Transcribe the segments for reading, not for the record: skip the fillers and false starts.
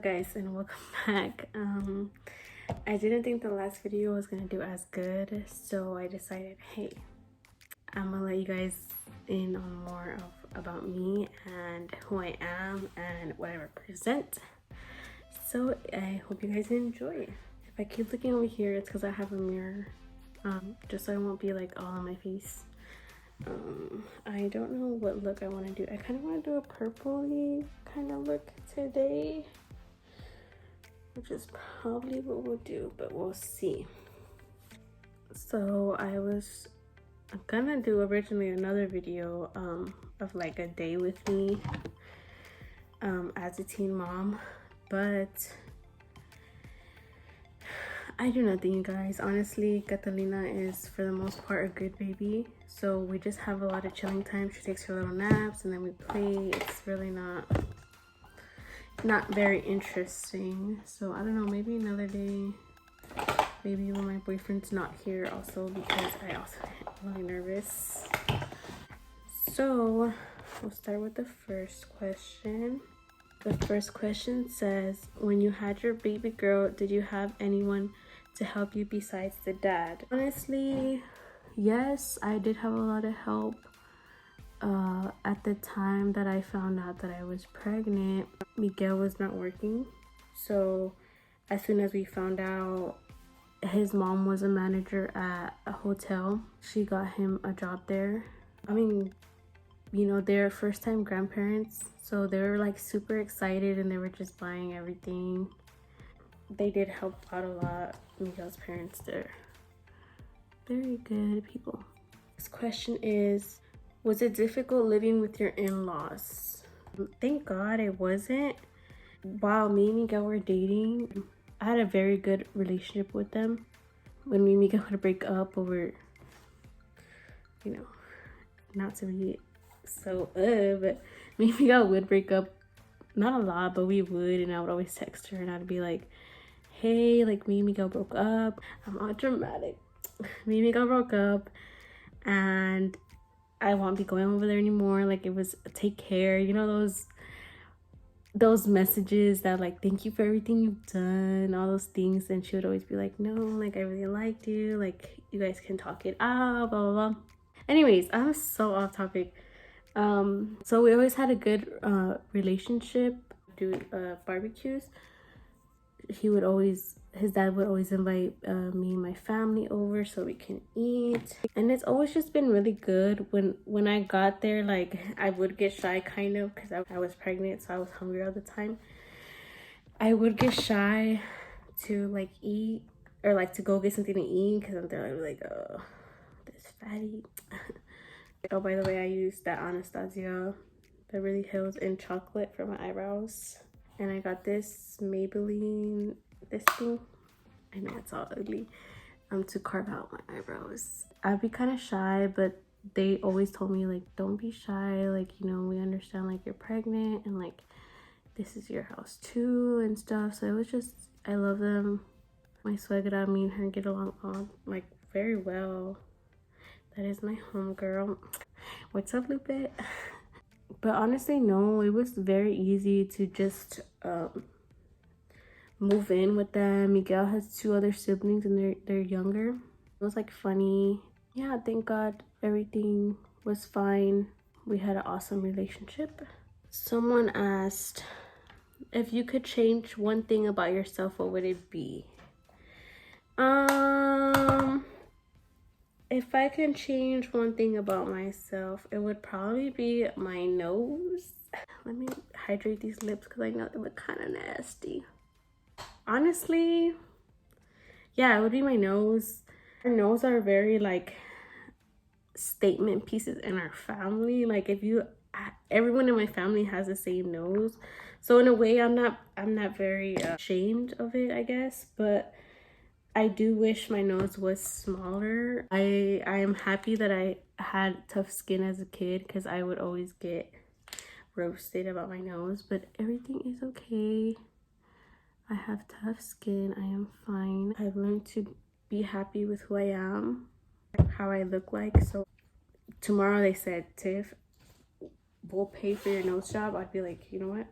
guys, and welcome back. I didn't think the last video was gonna do as good, so I decided, hey, I'm gonna let you guys in on more about me and who I am and what I represent. So I hope you guys enjoy. If I keep looking over here, it's because I have a mirror, just so I won't be like all on my face. I don't know what look I want to do. I kind of want to do a purpley kind of look today, which is probably what we'll do, but we'll see. So I was gonna do originally another video of like a day with me as a teen mom, but I do nothing, you guys. Honestly, Catalina is for the most part a good baby, so we just have a lot of chilling time. She takes her little naps and then we play. It's really not very interesting. So I don't know, maybe another day, maybe when my boyfriend's not here also, because I also get really nervous. So we'll start with the first question. The first question says, when you had your baby girl, did you have anyone to help you besides the dad? Honestly, yes, I did have a lot of help. At the time that I found out that I was pregnant, Miguel was not working. So as soon as we found out, his mom was a manager at a hotel. She got him a job there. I mean, you know, they're first time grandparents, so they were like super excited and they were just buying everything. They did help out a lot. Miguel's parents, they're very good people. This question is, was it difficult living with your in-laws? Thank God it wasn't. While me and Miguel were dating, I had a very good relationship with them. When me and Miguel would break up over, you know, not to be so but me and Miguel would break up, not a lot, but we would, and I would always text her and I'd be like, hey, like me and Miguel broke up. I'm all dramatic. Me and Miguel broke up and I won't be going over there anymore. Like, it was take care, you know, those messages that like, thank you for everything you've done, all those things. And she would always be like, no, like I really liked you, like you guys can talk it out, blah blah blah. Anyways, I'm so off topic. So we always had a good relationship. Do barbecues. His dad would always invite me and my family over so we can eat, and it's always just been really good. When I got there, like, I would get shy kind of because I was pregnant, so I was hungry all the time. I would get shy to like eat or like to go get something to eat because I'm there like, oh, this fatty. Oh, by the way, I used that Anastasia Beverly Hills in chocolate for my eyebrows. And I got this Maybelline, this thing. I know it's all ugly. To carve out my eyebrows. I'd be kind of shy, but they always told me, like, don't be shy. Like, you know, we understand, like, you're pregnant and, like, this is your house too and stuff. So it was just, I love them. My suegra, me and her get along all, like, very well. That is my homegirl. What's up, Lupe? But honestly, no, it was very easy to just move in with them. Miguel has 2 other siblings and they're younger. It was like funny. Yeah, thank God everything was fine. We had an awesome relationship. Someone asked, if you could change one thing about yourself, what would it be? If I can change one thing about myself, it would probably be my nose. Let me hydrate these lips because I know they look kind of nasty. Honestly, yeah, it would be my nose. Our nose are very like statement pieces in our family. Like, everyone in my family has the same nose. So in a way, I'm not very ashamed of it, I guess, but I do wish my nose was smaller. I am happy that I had tough skin as a kid because I would always get roasted about my nose, but everything is okay. I have tough skin. I am fine. I've learned to be happy with who I am, how I look like. So tomorrow they said, Tiff, we'll pay for your nose job. I'd be like, you know what?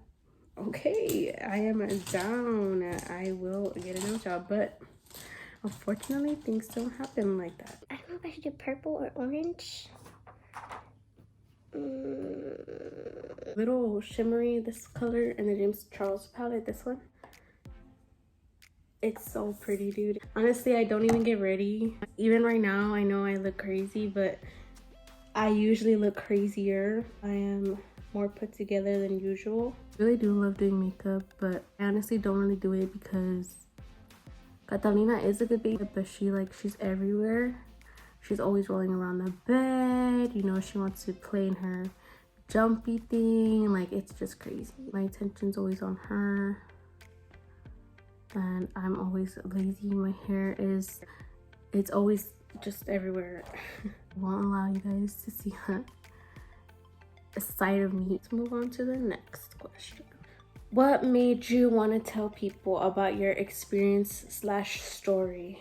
Okay, I am down. I will get a nail job, but unfortunately things don't happen like that. I don't know if I should do purple or orange. Little shimmery, this color in the James Charles palette, this one. It's so pretty, dude. Honestly, I don't even get ready. Even right now, I know I look crazy, but I usually look crazier. I am more put together than usual. I really do love doing makeup, but I honestly don't really do it because Catalina is a good baby, but she's everywhere. She's always rolling around the bed. You know, she wants to play in her jumpy thing. Like, it's just crazy. My attention's always on her. And I'm always lazy. My hair it's always just everywhere. Won't allow you guys to see a side of me. Let's move on to the next question. What made you want to tell people about your experience / story?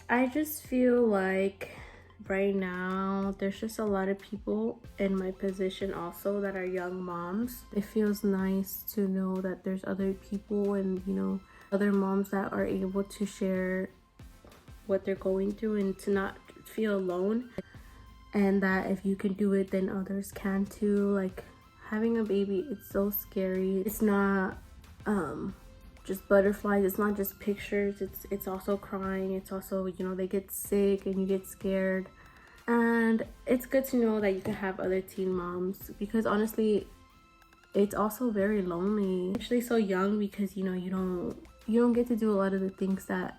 I just feel like right now there's just a lot of people in my position also that are young moms. It feels nice to know that there's other people and, you know, other moms that are able to share what they're going through and to not feel alone, and that if you can do it then others can too. Like, having a baby, it's so scary. It's not just butterflies, it's not just pictures, it's also crying, it's also, you know, they get sick and you get scared. And it's good to know that you can have other teen moms, because honestly it's also very lonely, especially so young, because you know you don't get to do a lot of the things that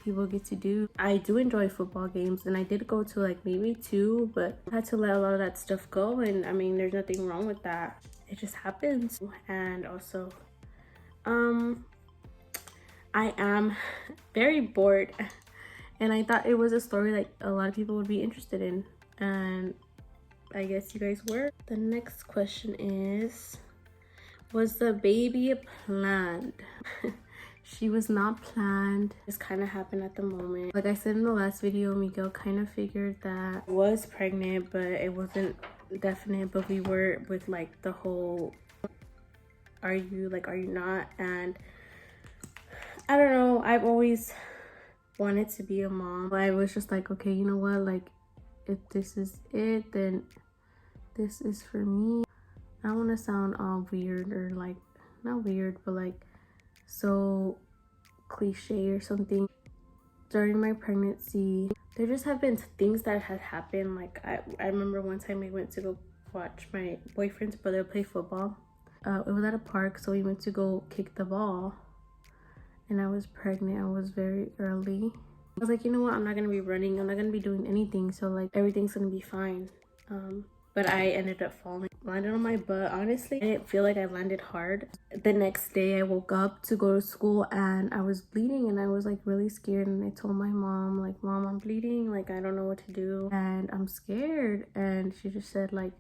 people get to do. I do enjoy football games, and I did go to like maybe 2, but I had to let a lot of that stuff go. And I mean, there's nothing wrong with that, it just happens. And also I am very bored, and I thought it was a story like a lot of people would be interested in, and I guess you guys were. The next question is, was the baby planned? She was not planned. It just kind of happened at the moment. Like I said in the last video, Miguel kind of figured that I was pregnant, but it wasn't definite. But we were with like the whole, are you not? And I don't know, I've always wanted to be a mom. I was just like, okay, you know what, like if this is it, then this is for me. I don't want to sound all weird, or like, not weird, but like so cliche or something. During my pregnancy, there just have been things that had happened. Like I remember one time I went to go watch my boyfriend's brother play football. It was at a park, so we went to go kick the ball, and I was pregnant. I was very early. I was like, you know what, I'm not gonna be running, I'm not gonna be doing anything, so like everything's gonna be fine. But I ended up falling, landed on my butt. Honestly, I didn't feel like I landed hard. The next day I woke up to go to school and I was bleeding, and I was like really scared, and I told my mom, like, Mom, I'm bleeding, like I don't know what to do and I'm scared. And she just said like,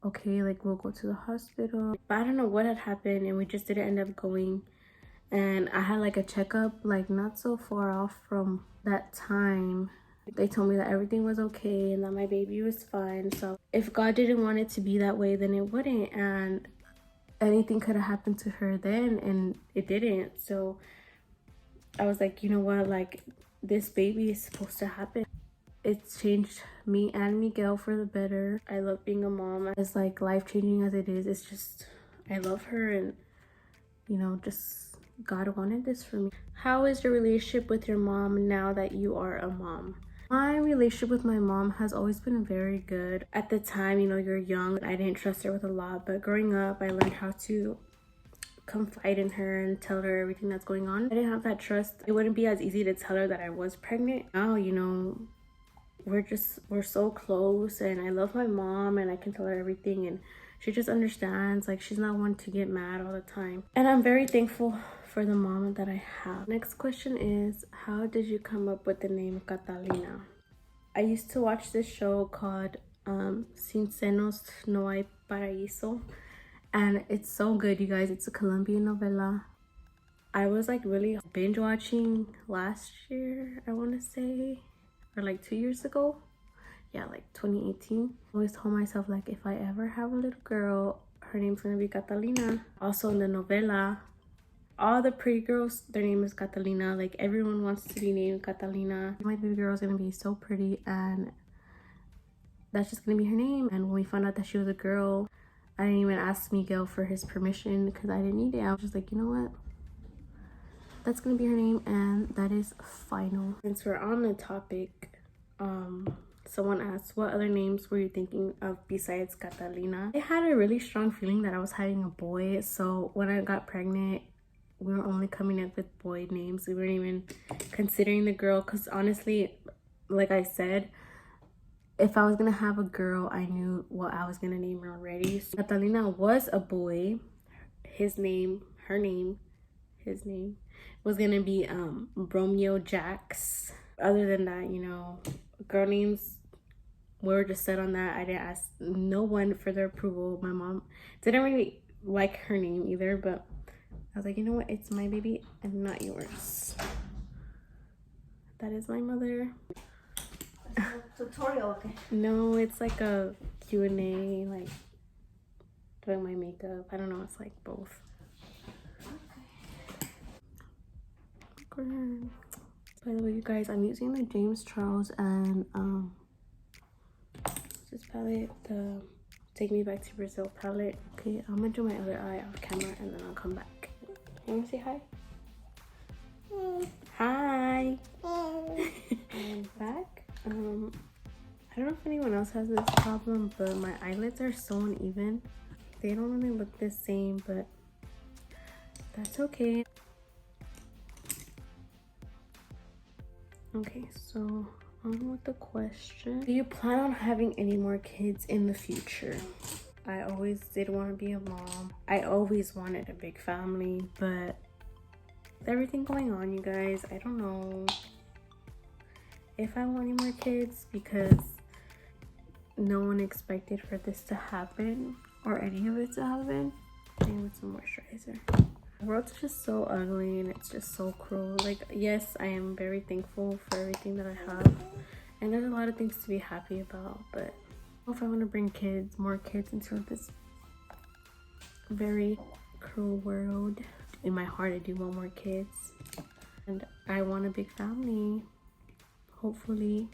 okay, like we'll go to the hospital. But I don't know what had happened, and we just didn't end up going. And I had like a checkup like not so far off from that time. They told me that everything was okay and that my baby was fine. So if God didn't want it to be that way, then it wouldn't, and anything could have happened to her then, and it didn't. So I was like, you know what, like this baby is supposed to happen. It's changed me and Miguel for the better. I love being a mom. As like life-changing as it is, it's just, I love her, and you know, just God wanted this for me. How is your relationship with your mom now that you are a mom? My relationship with my mom has always been very good. At the time, you know, you're young, I didn't trust her with a lot, but growing up, I learned how to confide in her and tell her everything that's going on. I didn't have that trust. It wouldn't be as easy to tell her that I was pregnant. Now, you know, we're so close, and I love my mom, and I can tell her everything, and she just understands. Like, she's not one to get mad all the time, and I'm very thankful for the mom that I have. Next question is, how did you come up with the name Catalina? I used to watch this show called Sin Senos No Hay Paraíso, and it's so good, you guys. It's a Colombian novela. I was like really binge watching last year, I want to say, or like 2 years ago. Yeah, like 2018. I always told myself, like, if I ever have a little girl, her name's gonna be Catalina. Also in the novela, all the pretty girls, their name is Catalina. Like everyone wants to be named Catalina. My baby girl is gonna be so pretty, and that's just gonna be her name. And when we found out that she was a girl, I didn't even ask Miguel for his permission because I didn't need it. I was just like, you know what? That's gonna be her name, and that is final. Since we're on the topic, someone asked, what other names were you thinking of besides Catalina? I had a really strong feeling that I was having a boy, so when I got pregnant, we were only coming up with boy names. We weren't even considering the girl, because honestly, like I said, if I was gonna have a girl, I knew what I was gonna name her already. So Catalina was a boy. His name was gonna be Romeo Jax. Other than that, you know, girl names, we were just set on that. I didn't ask no one for their approval. My mom didn't really like her name either, but I was like, you know what, it's my baby and not yours. That is my mother. Tutorial, okay. No, it's like a Q&A, like doing my makeup. I don't know, it's like both. Okay. By the way, you guys, I'm using the James Charles and this palette, the Take Me Back to Brazil palette. Okay, I'm gonna do my other eye off camera and then I'll come back. You wanna say hi? Hi. I'm back. I don't know if anyone else has this problem, but my eyelids are so uneven. They don't really look the same, but that's okay. Okay, so on with the question. Do you plan on having any more kids in the future? I always did want to be a mom. I always wanted a big family, but with everything going on, you guys, I don't know if I want any more kids, because no one expected for this to happen or any of it to happen. And with some moisturizer. The world's just so ugly and it's just so cruel. Like, yes, I am very thankful for everything that I have, and there's a lot of things to be happy about, but I don't know if I want to bring more kids into this very cruel world. In my heart, I do want more kids, and I want a big family. Hopefully,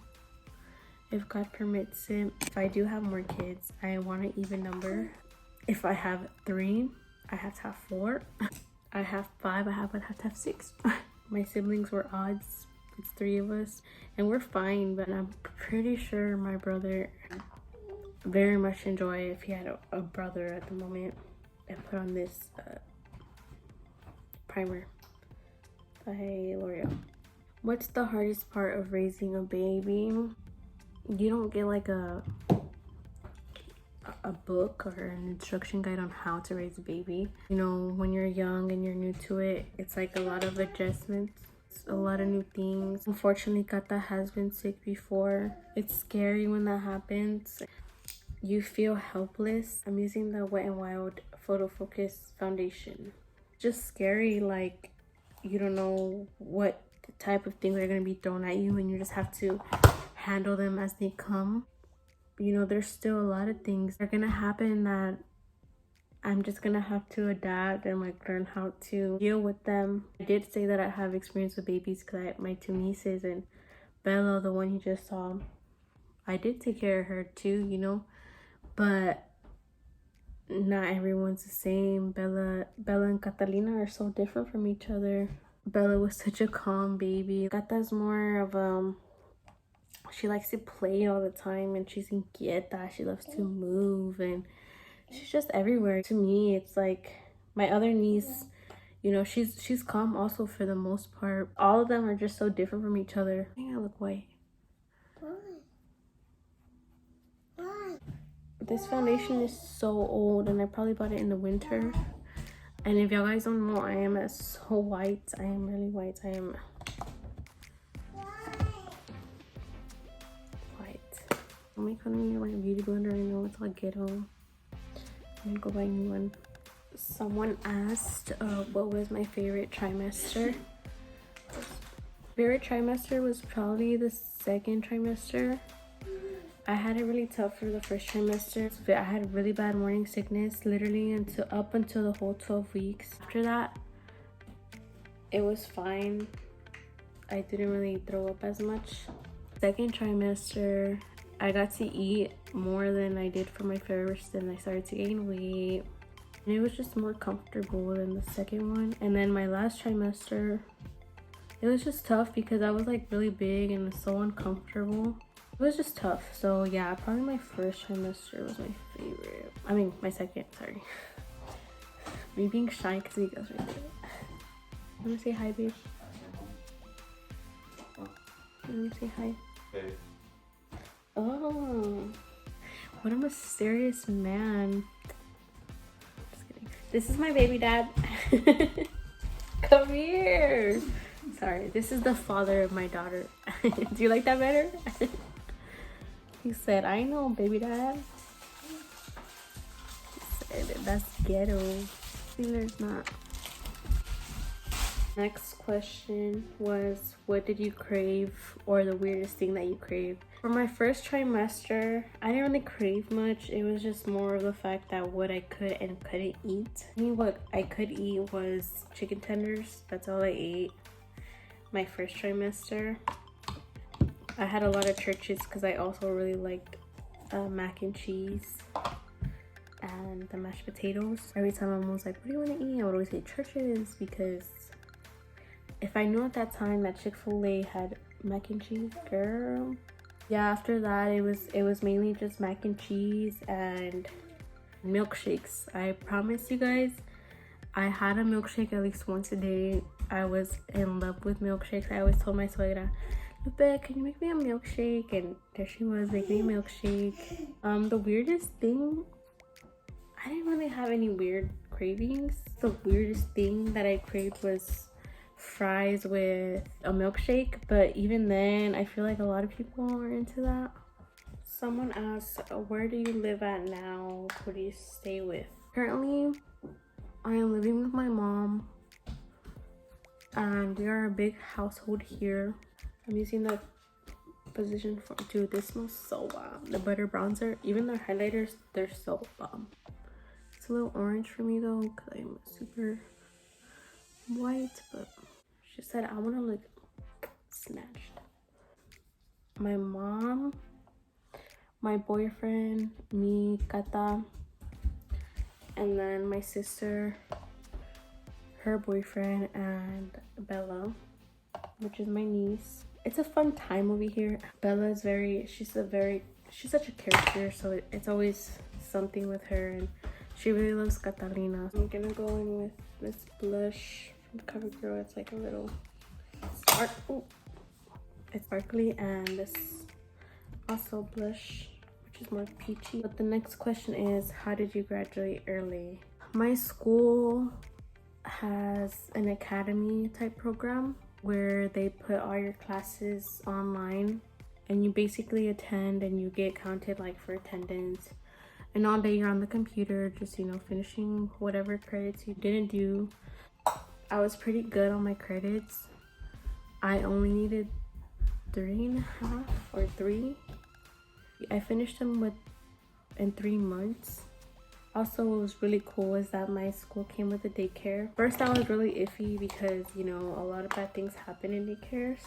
if God permits it. If I do have more kids, I want an even number. If I have 3, I have to have 4. I have 5, I would have to have 6. My siblings were odds. It's 3 of us, and we're fine, but I'm pretty sure my brother very much enjoy if he had a brother at the moment. I put on this primer by L'Oreal. What's the hardest part of raising a baby? You don't get like a book or an instruction guide on how to raise a baby. You know, when you're young and you're new to it, it's like a lot of adjustments, a lot of new things. Unfortunately, Kata has been sick before. It's scary when that happens. You feel helpless. I'm using the Wet n Wild Photo Focus foundation. Just scary, like you don't know what type of things are going to be thrown at you, and you just have to handle them as they come. You know, there's still a lot of things that are gonna happen that I'm just gonna have to adapt and like learn how to deal with them. I did say that I have experience with babies because I have my 2 nieces, and Bella, the one you just saw, I did take care of her too, you know, but not everyone's the same. Bella and Catalina are so different from each other. Bella was such a calm baby. Cata's more of she likes to play all the time, and she's inquieta. She loves to move, and she's just everywhere. To me, it's like my other niece, you know, she's calm also for the most part. All of them are just so different from each other. I think I look white. Why? This foundation is so old, and I probably bought it in the winter. And if y'all guys don't know, I am so white. I am really white. I am don't make fun of me or my beauty blender. I know it's like ghetto. I'm gonna go buy a new one. Someone asked what was my favorite trimester. Favorite trimester was probably the 2nd trimester. I had it really tough for the first trimester. I had really bad morning sickness, literally up until the whole 12 weeks. After that, it was fine. I didn't really throw up as much. Second trimester, I got to eat more than I did for my first, and I started to gain weight. And it was just more comfortable than the second one. And then my last trimester, it was just tough because I was like really big and so uncomfortable. It was just tough. So yeah, probably my first trimester was my favorite. I mean, my second, sorry. Me being shy because he goes right there. You wanna say hi, babe? You wanna say hi? Hey. Oh, what a mysterious man. Just kidding. This is my baby dad. Come here. Sorry, this is the father of my daughter. Do you like that better? He said, I know, baby dad. He said, that's ghetto. See, there's not. Next question was, what did you crave, or the weirdest thing that you craved? For my first trimester, I didn't really crave much. It was just more of the fact that what I could and couldn't eat. I mean, what I could eat was chicken tenders. That's all I ate my first trimester. I had a lot of churches because I also really liked mac and cheese and the mashed potatoes. Every time my mom was like, what do you want to eat? I would always say churches, because if I knew at that time that Chick-fil-A had mac and cheese, girl. Yeah, after that it was mainly just mac and cheese and milkshakes. I promise you guys, I had a milkshake at least once a day. I was in love with milkshakes. I always told my suegra, Lupe, can you make me a milkshake? And there she was making me a milkshake. The weirdest thing, I didn't really have any weird cravings. The weirdest thing that I craved was fries with a milkshake, but even then I feel like a lot of people are into that. Someone asked, where do you live at now? Who do you stay with? Currently I am living with my mom, and we are a big household here. I'm using the position for, dude, this smells so bomb. The butter bronzer, even the highlighters, they're so bomb. It's a little orange for me though, because I'm super white, but she said I want to look snatched. My mom, my boyfriend, me, Kata, and then my sister, her boyfriend, and Bella, which is my niece. It's a fun time over here. Bella is she's such a character, so it's always something with her, and she really loves Catalina. I'm gonna go in with this blush from CoverGirl. It's like a little it's sparkly, and this also blush, which is more peachy. But the next question is, how did you graduate early? My school has an academy type program where they put all your classes online, and you basically attend and you get counted like for attendance, and all day you're on the computer just, you know, finishing whatever credits you didn't do. I was pretty good on my credits. I only needed 3.5 or 3. I finished them in 3 months. Also, what was really cool is that my school came with a daycare. First, I was really iffy because, you know, a lot of bad things happen in daycares.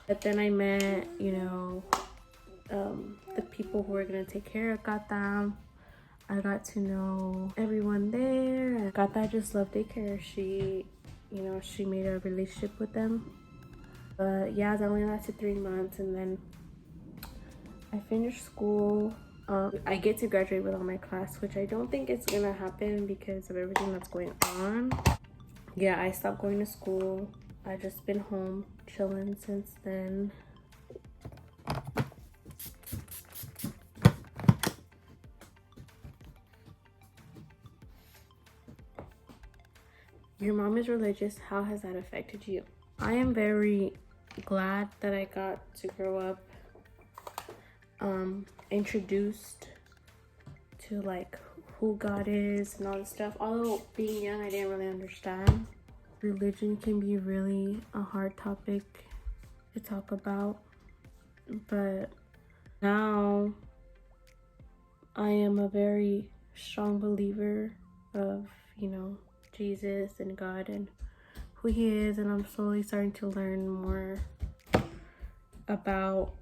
But then I met, you know, the people who were gonna take care of Gata. I got to know everyone there, and Gata just loved daycare. She, you know, she made a relationship with them. But yeah, it only lasted 3 months, and then I finished school. I get to graduate with all my class, which I don't think it's gonna happen because of everything that's going on. Yeah, I stopped going to school. I just been home chilling since then. Your mom is religious. How has that affected you? I am very glad that I got to grow up introduced to like who God is and all this stuff. Although being young, I didn't really understand. Religion can be really a hard topic to talk about, but now I am a very strong believer of, you know, Jesus and God and who he is, and I'm slowly starting to learn more about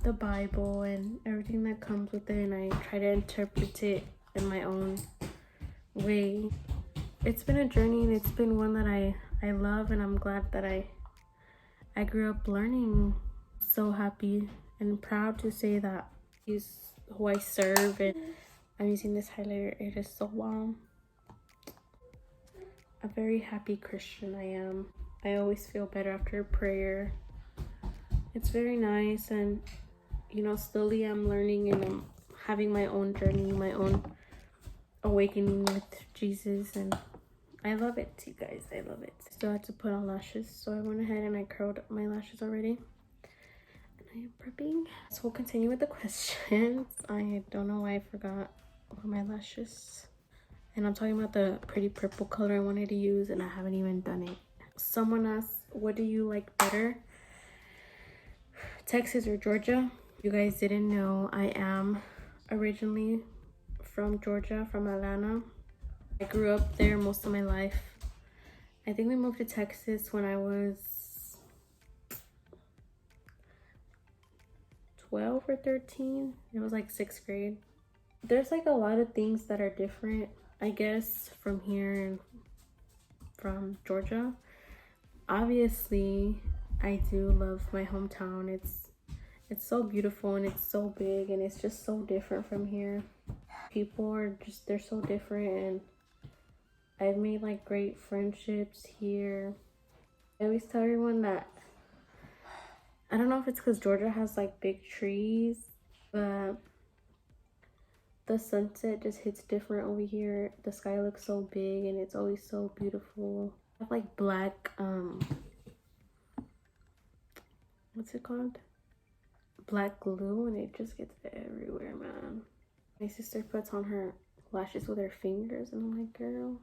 the Bible and everything that comes with it, and I try to interpret it in my own way. It's been a journey, and it's been one that I love, and I'm glad that I grew up learning. So happy and proud to say that he's who I serve, and I'm using this highlighter. It is so warm. A very happy Christian I am. I always feel better after a prayer. It's very nice, and you know, slowly I'm learning and I'm having my own journey, my own awakening with Jesus, and I love it, you guys. I love it. Still had to put on lashes, so I went ahead and I curled my lashes already. And I am prepping. So we'll continue with the questions. I don't know why I forgot about my lashes. And I'm talking about the pretty purple color I wanted to use, and I haven't even done it. Someone asked, what do you like better, Texas or Georgia? You guys didn't know, I am originally from Georgia, from Atlanta. I grew up there most of my life. I think we moved to Texas when I was 12 or 13. It was like 6th grade. There's like a lot of things that are different, I guess, from here and from Georgia. Obviously, I do love my hometown. It's so beautiful, and it's so big, and it's just so different from here. People are just, they're so different, and I've made like great friendships here. I always tell everyone that I don't know if it's because Georgia has like big trees, but the sunset just hits different over here. The sky looks so big, and it's always so beautiful. I have like black what's it called, black glue, and it just gets everywhere, man. My sister puts on her lashes with her fingers, and I'm like, girl,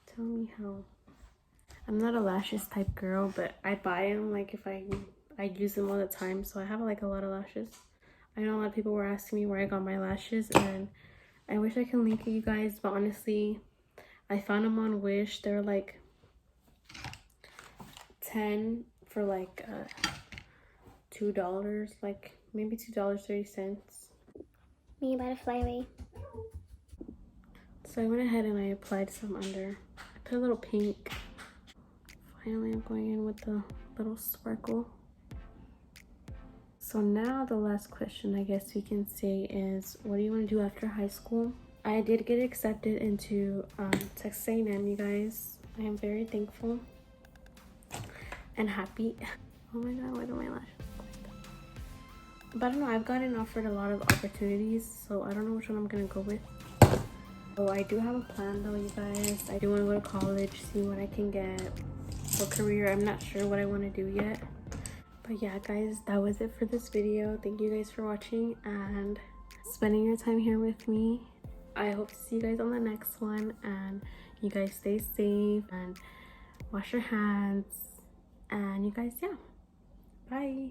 tell me how. I'm not a lashes type girl, but I buy them like if I use them all the time, so I have like a lot of lashes. I know a lot of people were asking me where I got my lashes, and I wish I can link it, you guys, but honestly, I found them on Wish. They're like 10 for like $2, like maybe $2.30. Me about to fly away. So I went ahead and I applied some under. I put a little pink. Finally, I'm going in with the little sparkle. So now the last question, I guess we can say, is what do you want to do after high school? I did get accepted into Texas A&M, you guys. I am very thankful and happy. Oh my god, why do my lashes look like that? But I don't know, I've gotten offered a lot of opportunities, so I don't know which one I'm gonna go with. So I do have a plan though, you guys. I do want to go to college, see what I can get, what career. I'm not sure what I want to do yet. But yeah, guys, that was it for this video. Thank you guys for watching and spending your time here with me. I hope to see you guys on the next one, and you guys stay safe and wash your hands, and you guys, yeah, bye.